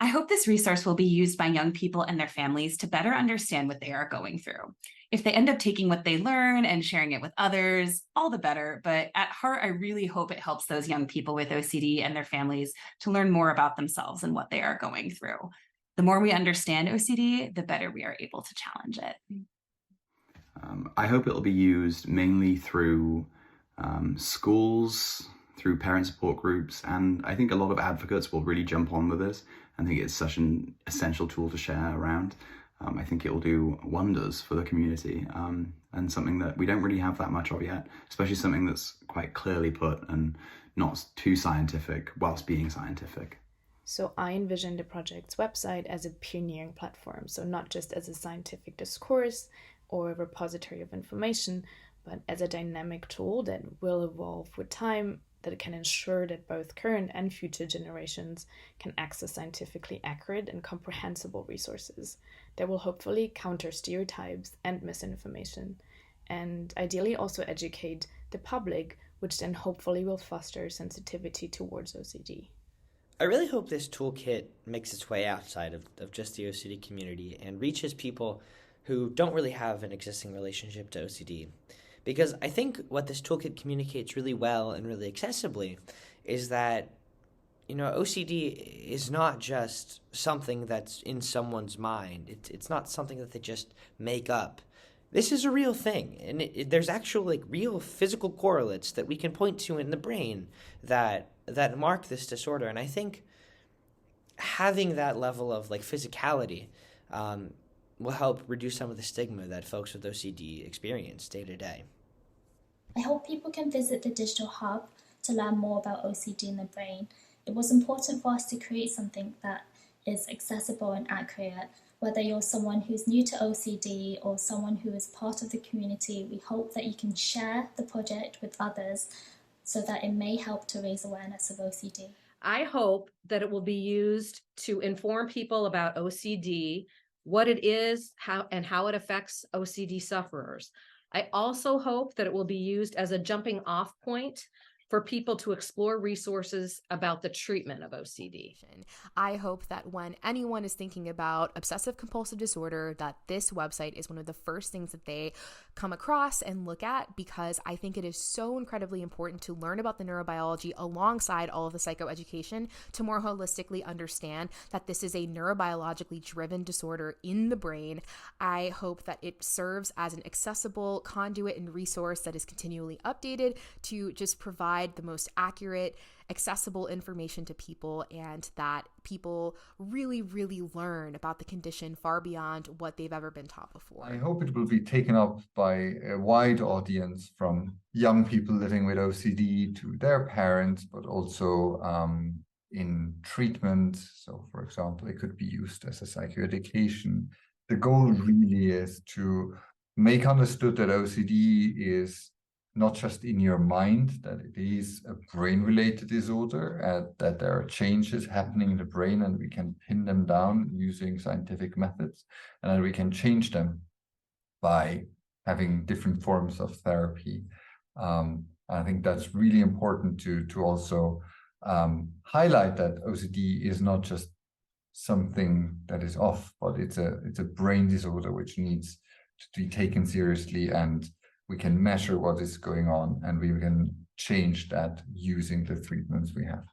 I hope this resource will be used by young people and their families to better understand what they are going through. If they end up taking what they learn and sharing it with others, all the better. But at heart, I really hope it helps those young people with OCD and their families to learn more about themselves and what they are going through. The more we understand OCD, the better we are able to challenge it. I hope it'll be used mainly through schools, through parent support groups, and I think a lot of advocates will really jump on with this. I think it's such an essential tool to share around. I think it will do wonders for the community, and something that we don't really have that much of yet, especially something that's quite clearly put and not too scientific whilst being scientific. So I envision the project's website as a pioneering platform, so not just as a scientific discourse or a repository of information, but as a dynamic tool that will evolve with time, that can ensure that both current and future generations can access scientifically accurate and comprehensible resources that will hopefully counter stereotypes and misinformation, and ideally also educate the public, which then hopefully will foster sensitivity towards OCD. I really hope this toolkit makes its way outside of just the OCD community and reaches people who don't really have an existing relationship to OCD. Because I think what this toolkit communicates really well and really accessibly is that, OCD is not just something that's in someone's mind. It's not something that they just make up. This is a real thing, and there's actual real physical correlates that we can point to in the brain that mark this disorder. And I think having that level of physicality will help reduce some of the stigma that folks with OCD experience day to day. I hope people can visit the digital hub to learn more about OCD in the brain. It was important for us to create something that is accessible and accurate. Whether you're someone who's new to OCD or someone who is part of the community, we hope that you can share the project with others so that it may help to raise awareness of OCD. I hope that it will be used to inform people about OCD, what it is, how it affects OCD sufferers. I also hope that it will be used as a jumping off point for people to explore resources about the treatment of OCD. I hope that when anyone is thinking about obsessive compulsive disorder, that this website is one of the first things that they come across and look at, because I think it is so incredibly important to learn about the neurobiology alongside all of the psychoeducation to more holistically understand that this is a neurobiologically driven disorder in the brain. I hope that it serves as an accessible conduit and resource that is continually updated to just provide the most accurate, accessible information to people, and that people really, really learn about the condition far beyond what they've ever been taught before. I hope it will be taken up by a wide audience, from young people living with OCD to their parents, but also in treatment. So, for example, it could be used as a psychoeducation. The goal really is to make understood that OCD is not just in your mind, that it is a brain-related disorder, and that there are changes happening in the brain, and we can pin them down using scientific methods, and that we can change them by having different forms of therapy. I think that's really important to also highlight that OCD is not just something that is off, but it's a brain disorder which needs to be taken seriously, and we can measure what is going on, and we can change that using the treatments we have.